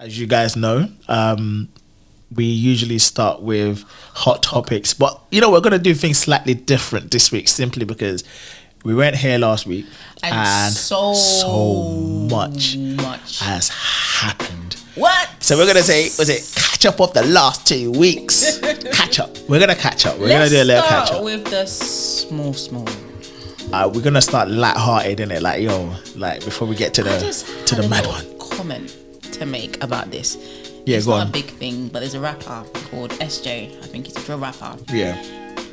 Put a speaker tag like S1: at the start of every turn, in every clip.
S1: as you guys know, we usually start with hot topics, but you know, we're going to do things slightly different this week simply because we weren't here last week and so much has happened.
S2: What?
S1: So we're going to say, was it catch up of the last 2 weeks? Catch up. We're going to catch up. We're going to do a little catch up.
S2: With the small.
S1: We're going to start light-hearted, innit? Like, like before we get to the mad one.
S2: Comment to make about this.
S1: Yeah,
S2: it's
S1: go
S2: not
S1: on.
S2: a big thing, but there's a rapper called SJ. I think he's a drill rapper.
S1: Yeah.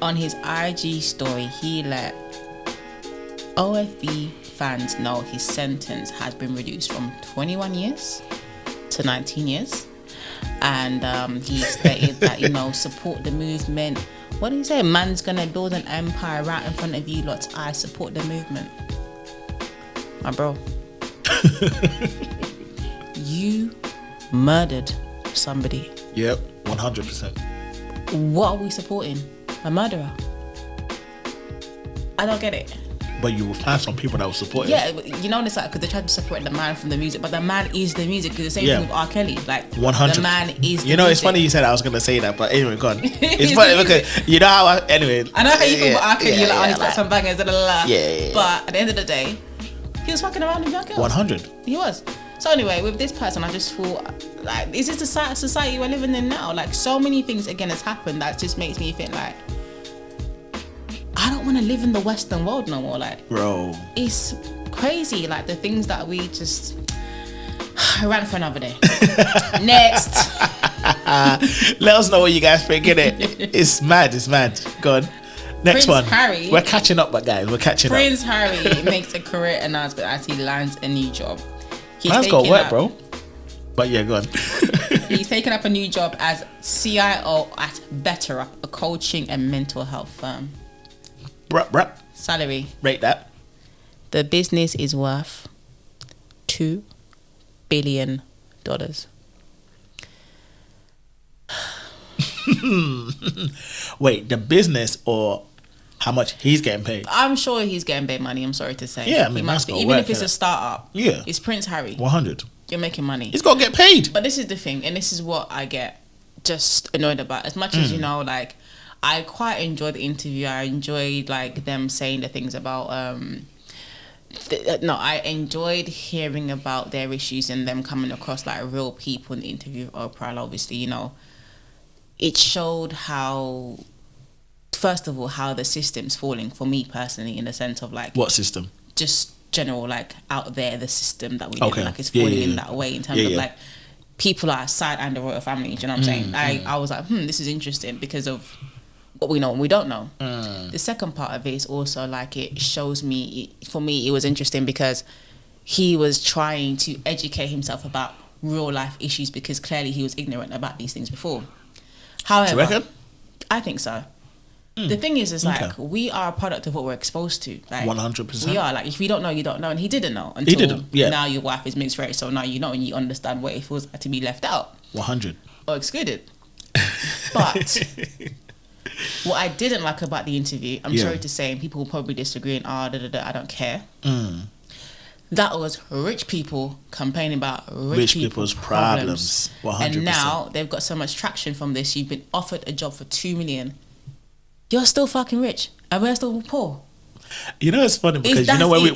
S2: On his IG story, he let OFB fans know his sentence has been reduced from 21 years to 19 years. And he stated that, support the movement. What did he say? Man's gonna build an empire right in front of you lots. I support the movement. My bro. You murdered somebody.
S1: Yep, 100%.
S2: What are we supporting? A murderer? I don't get it.
S1: But you will find some people that will support it.
S2: Yeah, it's like, because they tried to separate the man from the music, but the man is the music. Because the same thing with R. Kelly, like
S1: 100.
S2: The man is. The
S1: it's
S2: music.
S1: funny you said I was gonna say that, but anyway, go on. It's funny because you know how anyway.
S2: I know how you feel about R. Kelly. You're like, he's got some bangers,
S1: Yeah.
S2: But at the end of the day, he was fucking around with young girls.
S1: 100.
S2: He was. So anyway, with this person, I just thought, like, is this the society we're living in now? Like, so many things again has happened that just makes me think like, I don't want to live in the Western world no more. Like,
S1: bro,
S2: it's crazy. Like the things that we just ran for another day. Next.
S1: Let us know what you guys think. It. It's mad. Go on. Next
S2: Prince
S1: one.
S2: Harry.
S1: We're catching up, but guys, we're catching
S2: Prince
S1: up.
S2: Harry makes a career announcement as he lands a new job.
S1: Man's got work, bro. But yeah, go on.
S2: He's taken up a new job as CIO at Better, a coaching and mental health firm.
S1: Bruh.
S2: Salary.
S1: Rate that.
S2: The business is worth $2 billion.
S1: Wait, the business or how much he's getting paid?
S2: I'm sure he's getting paid money, I'm sorry to say.
S1: Yeah, I mean,
S2: he must be.
S1: got
S2: Even
S1: work,
S2: if it's a startup.
S1: Yeah.
S2: It's Prince Harry.
S1: 100.
S2: You're making money.
S1: He's got to get paid.
S2: But this is the thing, and this is what I get just annoyed about. As much as, like, I quite enjoyed the interview. I enjoyed, like, them saying the things about... I enjoyed hearing about their issues and them coming across like real people in the interview with Oprah. Obviously, it showed how, first of all, how the system's falling for me personally, in the sense of like...
S1: What system?
S2: Just general, like, out there, the system that we live in, like, it's falling in that way in terms of like people are side and the royal family. Do you know what I'm saying? I was like, this is interesting because of what we know and we don't know. The second part of it is also like, it shows me, for me, it was interesting because he was trying to educate himself about real life issues because clearly he was ignorant about these things before. However,
S1: Do you reckon?
S2: I think so. The thing is like, we are a product of what we're exposed to. Like,
S1: 100%.
S2: we are. Like, if you don't know, you don't know. And he didn't know until
S1: He didn't, yeah.
S2: Now your wife is mixed race, so now you know and you understand what it feels like to be left out.
S1: 100.
S2: Or excluded. But what I didn't like about the interview, I'm sorry to say, and people will probably disagree and I don't care. That was rich people complaining about rich people's problems.
S1: 100%.
S2: And now they've got so much traction from this. You've been offered a job for $2 million. You're still fucking rich and we're still poor.
S1: It's funny because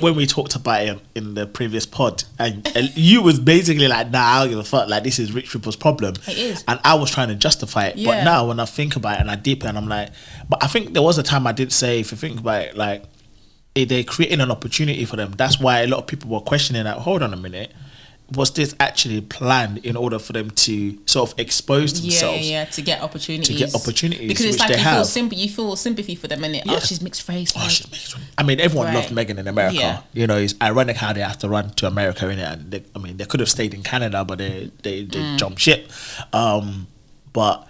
S1: when we talked about it in the previous pod, and you was basically like, nah, I don't give a fuck, like, this is rich people's problem.
S2: It is.
S1: And I was trying to justify it.
S2: Yeah.
S1: But now when I think about it and I deep it, and I'm like, but I think there was a time I did say, if you think about it, like, they're creating an opportunity for them. That's why a lot of people were questioning that, hold on a minute, was this actually planned in order for them to sort of expose themselves?
S2: Yeah, to get opportunities.
S1: which
S2: Because it's like
S1: they have.
S2: You feel sympathy for them, and
S1: Yeah.
S2: she's mixed race.
S1: Oh, she's mixed. I mean, everyone loved Meghan in America.
S2: Yeah.
S1: It's ironic how they have to run to America, innit? And they could have stayed in Canada, but they jumped ship. But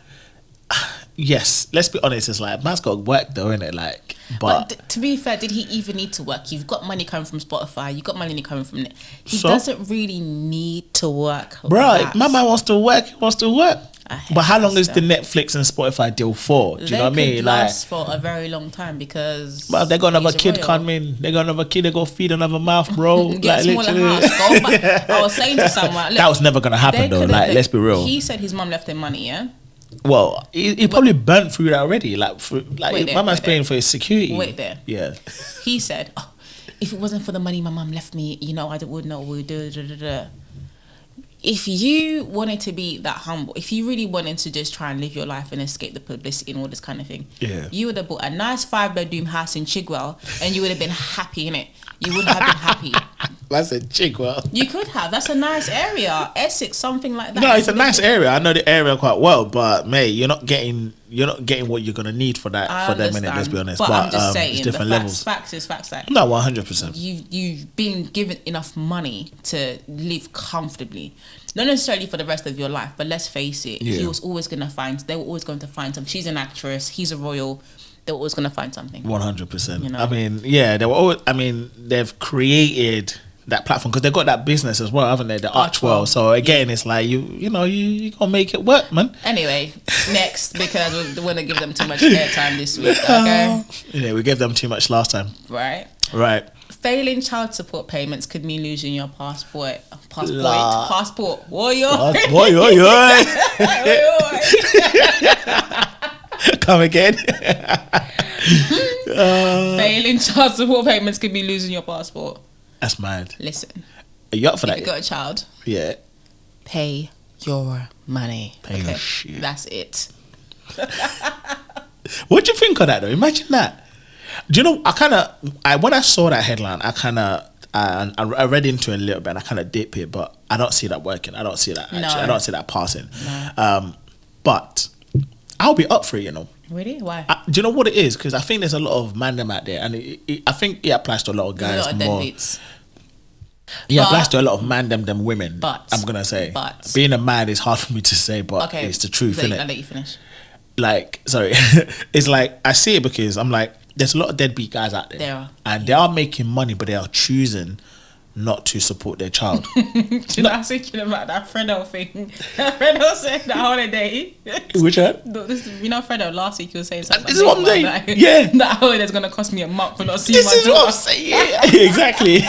S1: yes, let's be honest, it's like, man's got work though, innit? Like, but
S2: to be fair, did he even need to work? You've got money coming from Spotify. You've got money coming from it. He doesn't really need to work.
S1: Bro, my man wants to work. He wants to work. But how long is the Netflix and Spotify deal for? Do you know what I mean?
S2: Last for a very long time because.
S1: Well, they're gonna have a kid coming. They're gonna have a kid. They go feed another mouth, bro.
S2: Get like, smaller house. Go back. I was saying to someone, look,
S1: that was never gonna happen though. Like, let's be real.
S2: He said his mum left him money. Yeah.
S1: Well, he probably burnt through that already. Like, my man's paying for his security.
S2: Wait there.
S1: Yeah.
S2: He said, oh, if it wasn't for the money my mum left me, you know, I would know what we do. If you wanted to be that humble, if you really wanted to just try and live your life and escape the publicity and all this kind of thing, you would have bought a nice 5-bedroom house in Chigwell and you would have been happy in it. You would have been happy.
S1: That's a Chigwell.
S2: You could have. That's a nice area. Essex, something like that.
S1: No, it's a nice area. I know the area quite well, but mate, you're not getting what you're gonna need for that for them minute. Let's be honest.
S2: But I'm just saying,
S1: it's different levels.
S2: Facts is facts. Like,
S1: no, 100%.
S2: You've been given enough money to live comfortably, not necessarily for the rest of your life, but let's face it, they were always going to find something. She's an actress. He's a royal. They were always going to find something.
S1: 100%.
S2: You know?
S1: I mean, yeah, they were always. I mean, they've created that platform because they've got that business as well, haven't they? The Archwell. So again, it's like you gonna make it work, man.
S2: Anyway, next, because we want to give them too much airtime this week. Okay.
S1: Yeah, we gave them too much last time.
S2: Right. Failing child support payments could mean losing your passport. Boy.
S1: Come again.
S2: Failing child support payments could mean losing your passport.
S1: That's mad.
S2: Listen,
S1: are you up for that?
S2: If you got a child, pay your money.
S1: Pay your shit.
S2: That's it.
S1: What do you think of that though? Imagine that. Do you know? When I saw that headline, I read into it a little bit and I kind of dip it, but I don't see that working. I don't see that actually. I don't see that passing. No. But I'll be up for it, you know.
S2: Really? Why?
S1: Do you know what it is? Because I think there's a lot of mandem out there, and I think it applies to a lot of guys.
S2: A lot of deadbeats.
S1: Yeah, it applies to a lot of mandem than women.
S2: But
S1: I'm gonna say,
S2: but
S1: being a man is hard for me to say, but it's the truth, innit?
S2: I'll let you finish.
S1: Like, sorry, it's like I see it because I'm like, there's a lot of deadbeat guys out there.
S2: There are.
S1: And they are making money, but they are choosing not to support their child.
S2: Do you know, I was thinking about that Fredo thing. Fredo said that holiday.
S1: Which one?
S2: You know, Fredo, last week he was saying something.
S1: This is what I'm saying.
S2: That holiday's going to cost me a month for not seeing my daughter.
S1: This is what I'm saying. Exactly.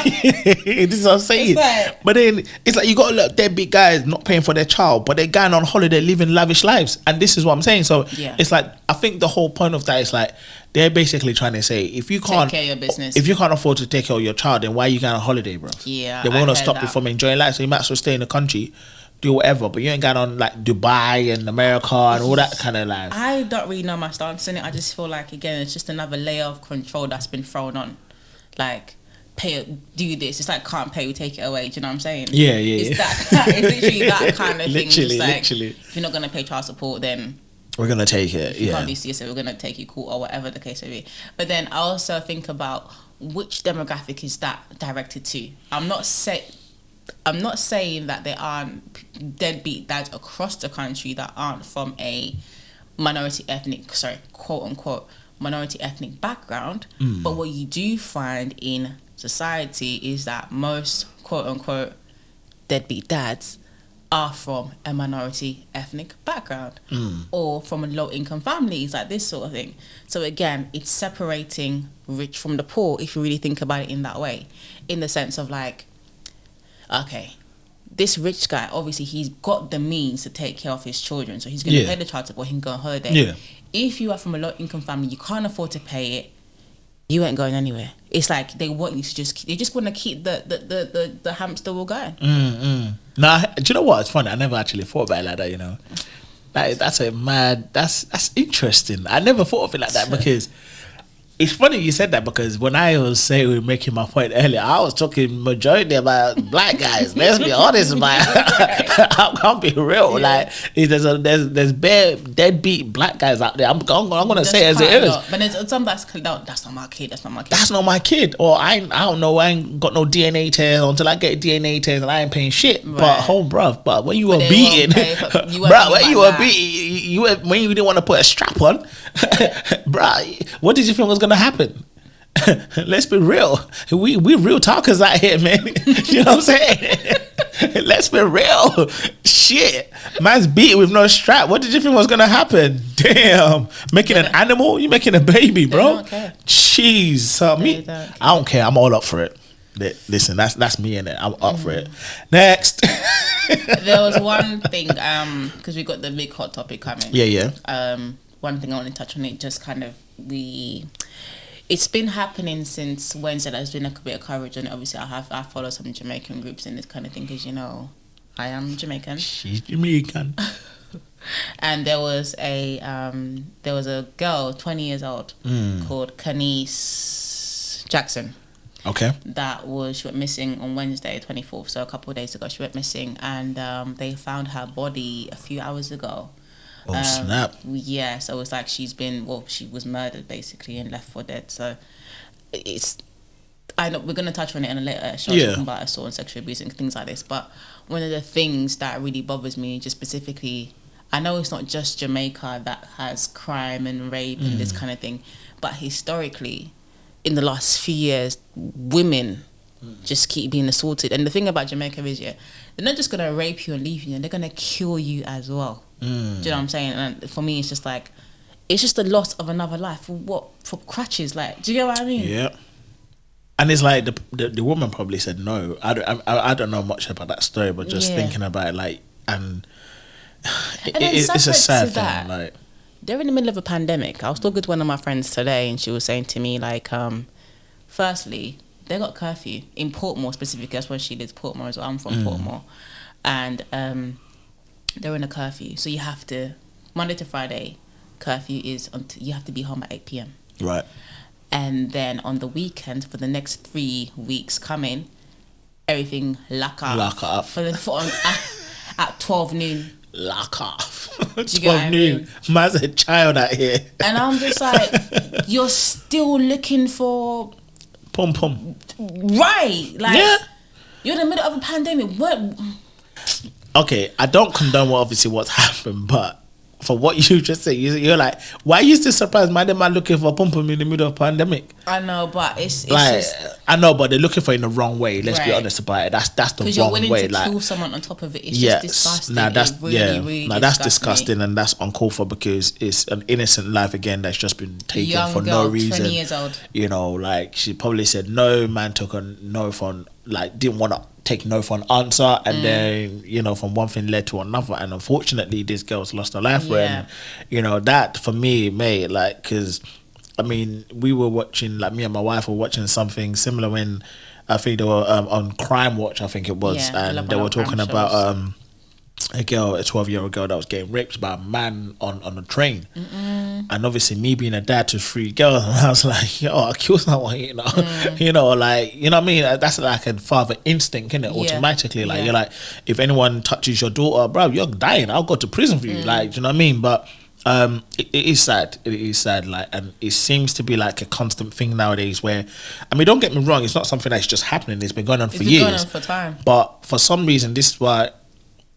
S1: This is what I'm saying.
S2: Like,
S1: but then, it's like you got a lot of deadbeat guys not paying for their child, but they're going on holiday living lavish lives. And this is what I'm saying. So, it's like, I think the whole point of that is like, they're basically trying to say, if you can't
S2: take care of your business,
S1: if you can't afford to take care of your child, then why are you going on holiday, bro?
S2: Yeah,
S1: they want to stop you from enjoying life, so you might as well stay in the country, do whatever. But you ain't going on like Dubai and America and all that kind of life.
S2: I don't really know my stance in it. I just feel like, again, it's just another layer of control that's been thrown on. Like, do this. It's like, can't pay, we take it away. Do you know what I'm saying?
S1: Yeah.
S2: It's literally that kind of thing. Just like,
S1: literally.
S2: If you're not gonna pay child support, then
S1: we're gonna take it.
S2: You can't be serious, so we're gonna take you court or whatever the case may be. But then I also think about which demographic is that directed to. I'm not saying that there aren't deadbeat dads across the country that aren't from a quote unquote minority ethnic background. But what you do find in society is that most quote unquote deadbeat dads are from a minority ethnic background or from a low income families, like this sort of thing. So again, it's separating rich from the poor if you really think about it in that way, in the sense of like, okay, this rich guy, obviously he's got the means to take care of his children, so he's going to pay the child support, he can go on holiday. If you are from a low income family, you can't afford to pay it, you ain't going anywhere. It's like they want you to they just want to keep the hamster wheel going.
S1: Nah, do you know what? It's funny. I never actually thought about it like that. You know, that's interesting. I never thought of it like that because it's funny you said that, because when I was making my point earlier, I was talking majority about black guys. Let's be honest, man. I can't be real. Like there's bare deadbeat black guys out there. I'm gonna say it as it is.
S2: But there's some that's not my kid. That's not my kid.
S1: That's not my kid. Or I don't know. I ain't got no DNA test until I get a DNA test, and I ain't paying shit. Right. But bruv. But when you were beating, bruh, when you didn't want to put a strap on, bruh, what did you think was gonna happen? Let's be real. We real talkers out here, man. You know what I'm saying? Let's be real. Shit. Man's beat with no strap. What did you think was going to happen? Damn. Making an animal? You making a baby, bro?
S2: They don't care.
S1: Jeez. So
S2: They don't care.
S1: I don't care. I'm all up for it. Listen, that's me in it. I'm up for it. Next.
S2: There was one thing, because we got the big hot topic coming.
S1: Yeah.
S2: One thing I want to touch on, it just kind of, it's been happening since Wednesday. There's been a bit of coverage on it. Obviously, I follow some Jamaican groups and this kind of thing because, you know, I am Jamaican.
S1: She's Jamaican.
S2: And there was a girl, 20 years old, called Kanice Jackson.
S1: Okay.
S2: She went missing on Wednesday, 24th, so a couple of days ago. She went missing, and they found her body a few hours ago.
S1: Oh, snap.
S2: Yeah, so it's like she was murdered basically and left for dead. So I know we're going to touch on it in a later show, talking about assault and sexual abuse and things like this. But one of the things that really bothers me, just specifically, I know it's not just Jamaica that has crime and rape and this kind of thing, but historically, in the last few years, women just keep being assaulted. And the thing about Jamaica is, they're not just going to rape you and leave you, they're going to kill you as well. Do you know what I'm saying? And for me, it's just like, it's just the loss of another life. For what? For crutches? Like, do you get what I mean?
S1: Yeah. And it's like the woman probably said no. I don't know much about that story, but just thinking about it, like, and it's a sad thing. Like,
S2: they're in the middle of a pandemic. I was talking to one of my friends today, and she was saying to me, like, firstly, they got curfew in Portmore specifically. That's where she lives, Portmore as well. I'm from Portmore, and they're in a curfew. So you have to, Monday to Friday, curfew is you have to be home at 8 p.m.
S1: Right.
S2: And then on the weekend, for the next 3 weeks coming, everything lock up. At 12 noon.
S1: Lock off.
S2: 12
S1: noon. Man's a child out here.
S2: And I'm just like, you're still looking for...
S1: Pum pum.
S2: Right. Like, you're in the middle of a pandemic. What?
S1: Okay, I don't condone what's happened, but for what you just said, you're like, why are you still surprised? Man looking for pum pum in the middle of a pandemic.
S2: I know, but it's
S1: like,
S2: just...
S1: I know, but they're looking for it in the wrong way. Let's be honest about it. That's the wrong way.
S2: Because you're willing to kill someone on top of it. It's just disgusting.
S1: That's disgusting, and that's uncalled for, because it's an innocent life again that's just been taken no reason.
S2: 20 years old.
S1: You know, like, she probably said no. Man took a no for, like, didn't want to take no for an answer, and then, you know, from one thing led to another, and unfortunately this girl's lost her life. When, you know, that for me, mate, like, because I mean, we were watching, like, me and my wife were watching something similar when I think they were on Crime Watch, I think it was, and they were talking about a 12-year-old girl that was getting raped by a man on a train. And obviously me being a dad to 3 girls, and I was like, yo, I'll kill someone, you know. You know, like, you know what I mean? That's like a father instinct, isn't it? Automatically, like, you're like, if anyone touches your daughter, bro, you're dying, I'll go to prison for you. Like, do you know what I mean? But it is sad. It is sad, like, and it seems to be like a constant thing nowadays where, I mean, don't get me wrong, it's not something that's just happening. It's been going on for years.
S2: Going on for time.
S1: But for some reason, this is why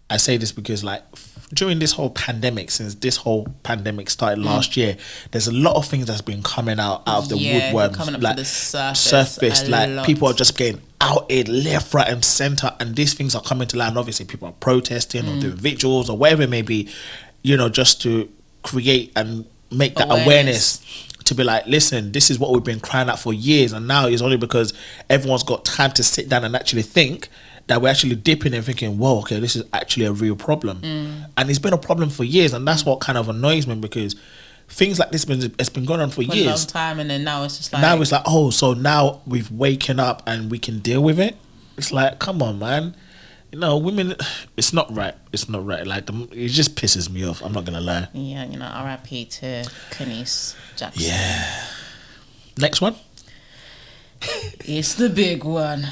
S1: I say this, because, like, during this whole pandemic, since this whole pandemic started last year, there's a lot of things that's been coming out of the woodworms,
S2: coming up
S1: like
S2: to the surface,
S1: like people are just getting outed left, right, and center, and these things are coming to light. And obviously, people are protesting or doing vigils or whatever it may be, you know, just to create and make that awareness to be like, listen, this is what we've been crying out for years, and now it's only because everyone's got time to sit down and actually think that we're actually dipping and thinking, whoa, okay, this is actually a real problem. And it's been a problem for years, and that's what kind of annoys me, because things like this it's been going on for years.
S2: A long time, and then now it's just like...
S1: Now it's like, oh, so now we've waken up and we can deal with it? It's like, come on, man. You know, women, it's not right. It's not right. Like, it just pisses me off. I'm not going to lie.
S2: Yeah, you know, R.I.P. to Kanice Jackson.
S1: Yeah. Next one?
S2: It's the big one.